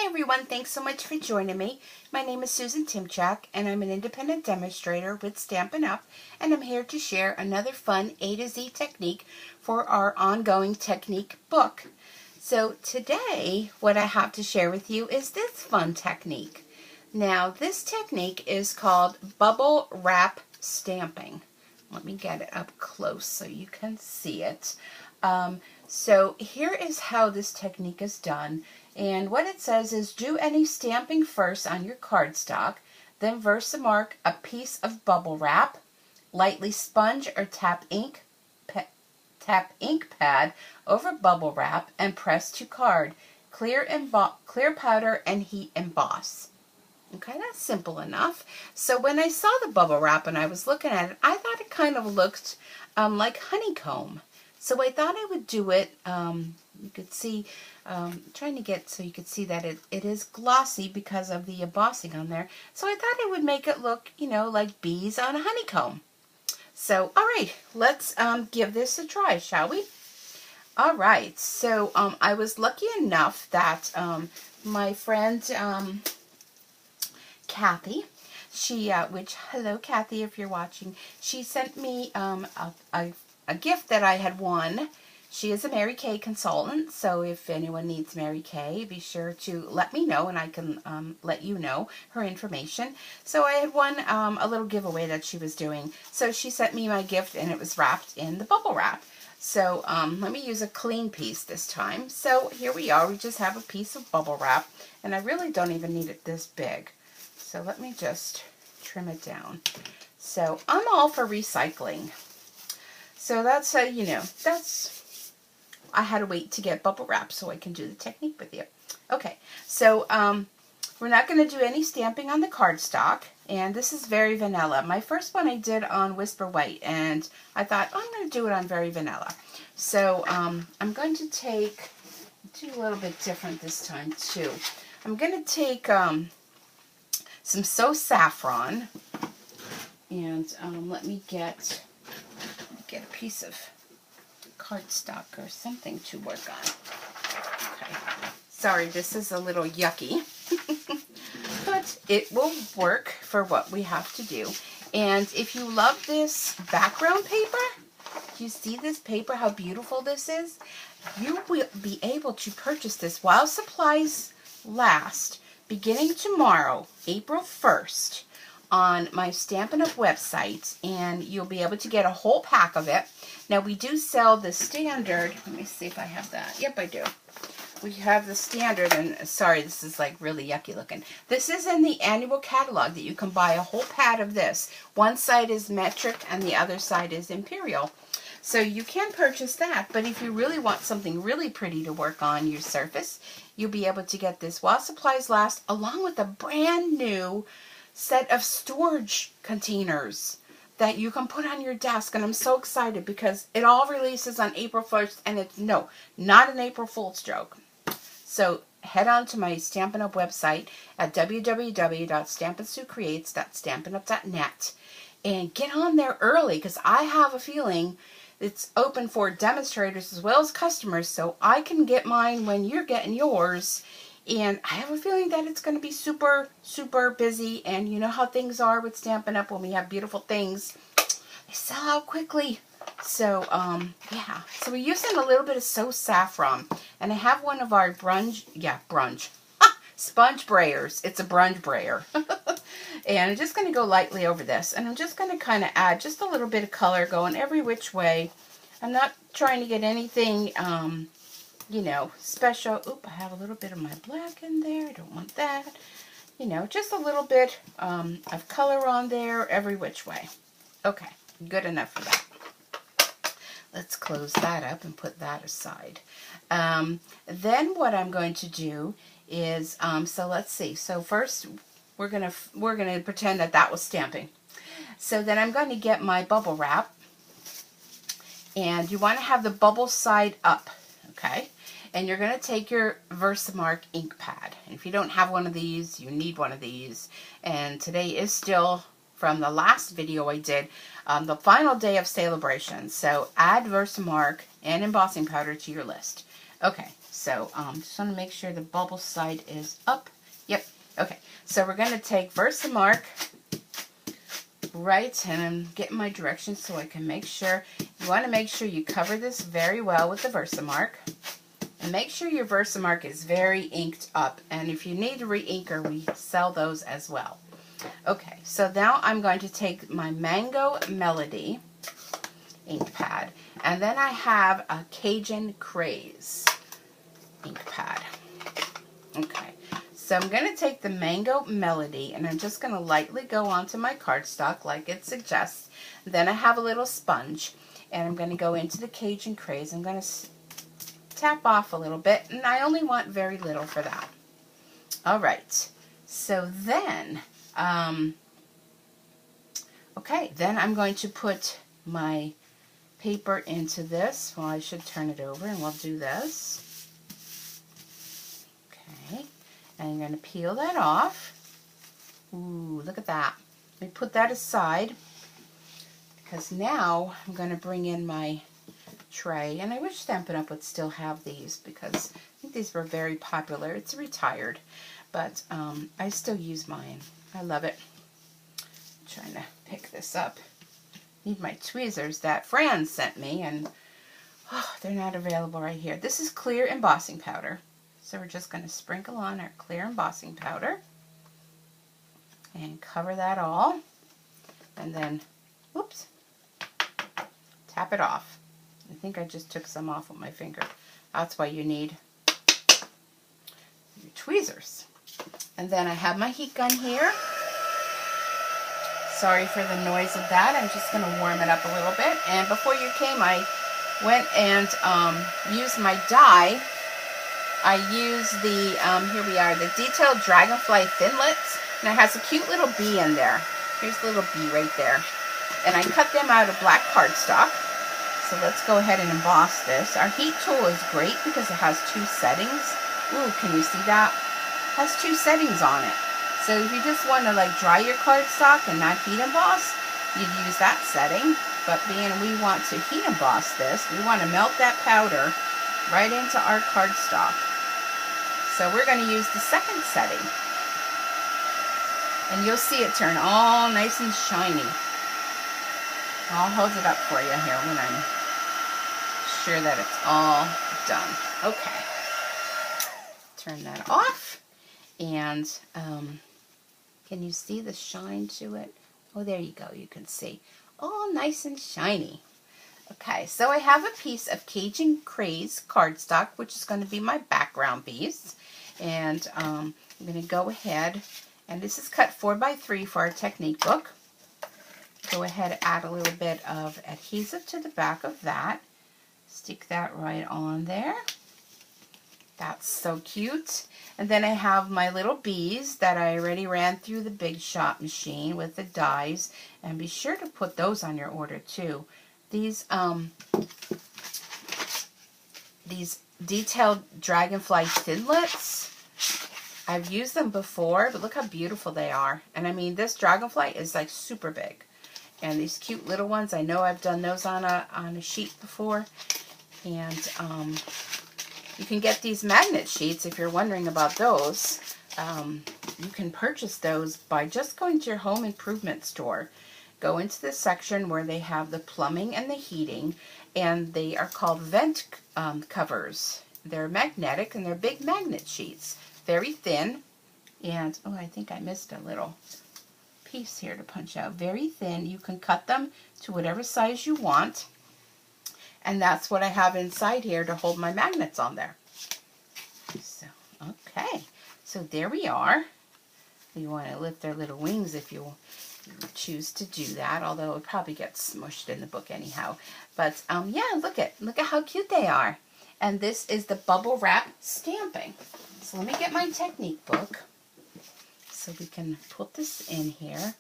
everyone, thanks so much for joining me. My name is Susan Timchak and I'm an independent demonstrator with Stampin' Up, and I'm here to share another fun A to Z technique for our ongoing technique book. So today what I have to share with you is this fun technique. Now this technique is called bubble wrap stamping. Let me get it up close so you can see it. So here is how this technique is done, and what it says is do any stamping first on your cardstock, then Versamark a piece of bubble wrap, lightly sponge or tap ink pad over bubble wrap and press to card, clear powder and heat emboss. Okay, that's simple enough. So when I saw the bubble wrap and I was looking at it, I thought it kind of looked like honeycomb. So I thought I would do it, you could see, trying to get so you could see that it is glossy because of the embossing on there. So I thought it would make it look, you know, like bees on a honeycomb. So, all right, let's give this a try, shall we? All right, so I was lucky enough that my friend Kathy, she, hello Kathy if you're watching, she sent me a gift that I had won. She is a Mary Kay consultant, so if anyone needs Mary Kay, be sure to let me know and I can let you know her information. So I had won a little giveaway that she was doing. So she sent me my gift and it was wrapped in the bubble wrap. So let me use a clean piece this time. So here we are, we just have a piece of bubble wrap, and I really don't even need it this big. So let me just trim it down. So I'm all for recycling. So that's, you know, I had to wait to get bubble wrap so I can do the technique with you. Okay, so we're not going to do any stamping on the cardstock, and this is very vanilla. My first one I did on Whisper White, and I thought, oh, I'm going to do it on very vanilla. So I'm going to do a little bit different this time too. I'm going to take some So Saffron, and let me get a piece of cardstock or something to work on. Okay. Sorry, this is a little yucky, but it will work for what we have to do. And if you love this background paper, do you see this paper, how beautiful this is? You will be able to purchase this while supplies last, beginning tomorrow, April 1st, on my Stampin' Up website, and you'll be able to get a whole pack of it. Now we do sell the standard, let me see if I have that. Yep, I do. We have the standard, and sorry, this is like really yucky looking. This is in the annual catalog that you can buy a whole pad of this. One side is metric and the other side is imperial. So you can purchase that, but if you really want something really pretty to work on your surface, you'll be able to get this while supplies last, along with a brand new set of storage containers that you can put on your desk. And I'm so excited because it all releases on April 1st, and it's not an April Fool's joke. So head on to my Stampin' Up website at www.stampinsucreates.stampinup.net and get on there early, because I have a feeling it's open for demonstrators as well as customers, so I can get mine when you're getting yours. And I have a feeling that it's going to be super, super busy. And you know how things are with Stampin' Up when we have beautiful things. They sell out quickly. So, yeah. So we're using a little bit of So Saffron. And I have one of our sponge brayers. It's a brunch brayer. And I'm just going to go lightly over this. And I'm just going to kind of add just a little bit of color going every which way. I'm not trying to get anything you know, special. Oop, I have a little bit of my black in there. I don't want that. You know, just a little bit of color on there every which way. Okay, good enough for that. Let's close that up and put that aside. Then what I'm going to do is, so let's see. So first, we're gonna pretend that was stamping. So then I'm going to get my bubble wrap, and you want to have the bubble side up, okay? And you're going to take your Versamark ink pad. And if you don't have one of these, you need one of these. And today is still, from the last video I did, the final day of celebration. So add Versamark and embossing powder to your list. Okay, So just want to make sure the bubble side is up. Yep. Okay. So we're going to take Versamark, right, and I'm getting my directions so I can make sure. You want to make sure you cover this very well with the Versamark. And make sure your Versamark is very inked up. And if you need a re-inker, we sell those as well. Okay, so now I'm going to take my Mango Melody ink pad. And then I have a Cajun Craze ink pad. Okay, so I'm going to take the Mango Melody and I'm just going to lightly go onto my cardstock like it suggests. Then I have a little sponge and I'm going to go into the Cajun Craze. I'm going to tap off a little bit, and I only want very little for that. All right, so then, okay, then I'm going to put my paper into this. Well, I should turn it over, and we'll do this. Okay, and I'm going to peel that off. Ooh, look at that. Let me put that aside, because now I'm going to bring in my tray, and I wish Stampin' Up! Would still have these because I think these were very popular. It's retired, but I still use mine. I love it. I'm trying to pick this up. Need my tweezers that Fran sent me, and they're not available right here. This is clear embossing powder, so we're just going to sprinkle on our clear embossing powder and cover that all, and then, whoops, tap it off. I think I just took some off with my finger. That's why you need your tweezers. And then I have my heat gun here. Sorry for the noise of that. I'm just going to warm it up a little bit. And before you came, I went and used my die. I used the, here we are, the Detailed Dragonfly Thinlits. And it has a cute little bee in there. Here's the little bee right there. And I cut them out of black cardstock. So let's go ahead and emboss this. Our heat tool is great because it has 2 settings. Ooh, can you see that? It has 2 settings on it. So if you just want to like dry your cardstock and not heat emboss, you'd use that setting. But being we want to heat emboss this, we want to melt that powder right into our cardstock. So we're going to use the second setting. And you'll see it turn all nice and shiny. I'll hold it up for you here when I'm sure that it's all done. Okay. Turn that off. And can you see the shine to it? Oh, there you go. You can see. All nice and shiny. Okay, so I have a piece of Cajun Craze cardstock, which is going to be my background piece. And I'm going to go ahead, and this is cut 4x3 for our technique book. Go ahead and add a little bit of adhesive to the back of that. Stick that right on there. That's so cute. And then I have my little bees that I already ran through the Big Shot machine with the dies. And be sure to put those on your order too. These Detailed Dragonfly Thinlits, I've used them before, but look how beautiful they are. And I mean, this dragonfly is like super big. And these cute little ones, I know I've done those on a sheet before. And you can get these magnet sheets if you're wondering about those. You can purchase those by just going to your home improvement store. Go into the section where they have the plumbing and the heating, and they are called vent covers. They're magnetic and they're big magnet sheets. Very thin. And, oh, I think I missed a little piece here to punch out. Very thin. You can cut them to whatever size you want. And that's what I have inside here to hold my magnets on there. So, okay. So there we are. You want to lift their little wings if you choose to do that, although it probably gets smushed in the book anyhow. But yeah, look at how cute they are. And this is the bubble wrap stamping. So let me get my technique book so we can put this in here.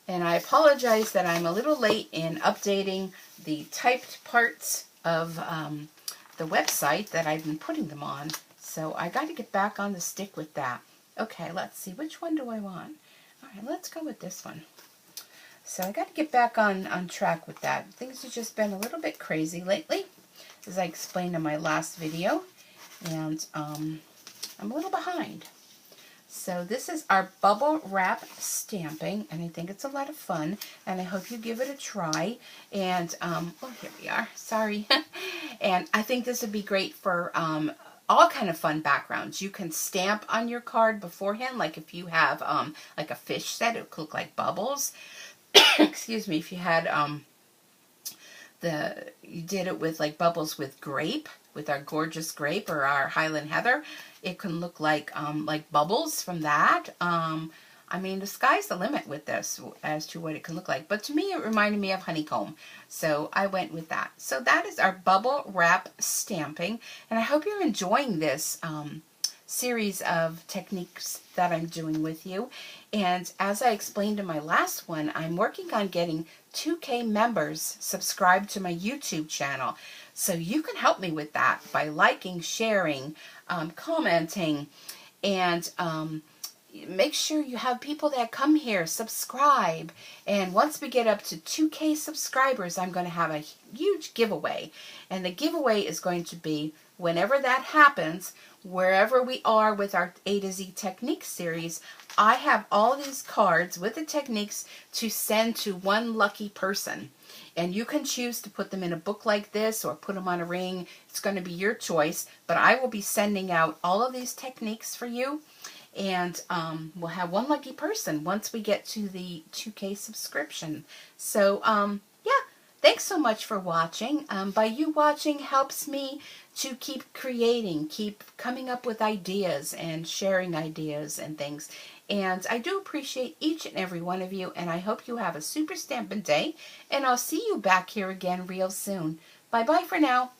And I apologize that I'm a little late in updating the typed parts of the website that I've been putting them on. So I got to get back on the stick with that. Okay, let's see. Which one do I want? All right, let's go with this one. So I got to get back on track with that. Things have just been a little bit crazy lately, as I explained in my last video. and I'm a little behind. So this is our bubble wrap stamping, and I think it's a lot of fun, and I hope you give it a try. And, oh, here we are. Sorry. And I think this would be great for all kind of fun backgrounds. You can stamp on your card beforehand, like if you have like a fish set, it could look like bubbles. Excuse me, if you had you did it with like bubbles with grape, with our gorgeous grape or our Highland Heather, it can look like bubbles from that. I mean, the sky's the limit with this as to what it can look like. But to me, it reminded me of honeycomb. So I went with that. So that is our bubble wrap stamping. And I hope you're enjoying this series of techniques that I'm doing with you. And as I explained in my last one, I'm working on getting 2K members subscribed to my YouTube channel. So you can help me with that by liking, sharing, commenting, and make sure you have people that come here, subscribe. And once we get up to 2K subscribers, I'm going to have a huge giveaway. And the giveaway is going to be, whenever that happens, wherever we are with our A to Z Technique series, I have all these cards with the techniques to send to one lucky person. And you can choose to put them in a book like this or put them on a ring. It's going to be your choice. But I will be sending out all of these techniques for you. And we'll have one lucky person once we get to the 2K subscription. So, yeah, thanks so much for watching. By you watching helps me to keep creating, keep coming up with ideas and sharing ideas and things. And I do appreciate each and every one of you, and I hope you have a super Stampin' Day. And I'll see you back here again real soon. Bye-bye for now.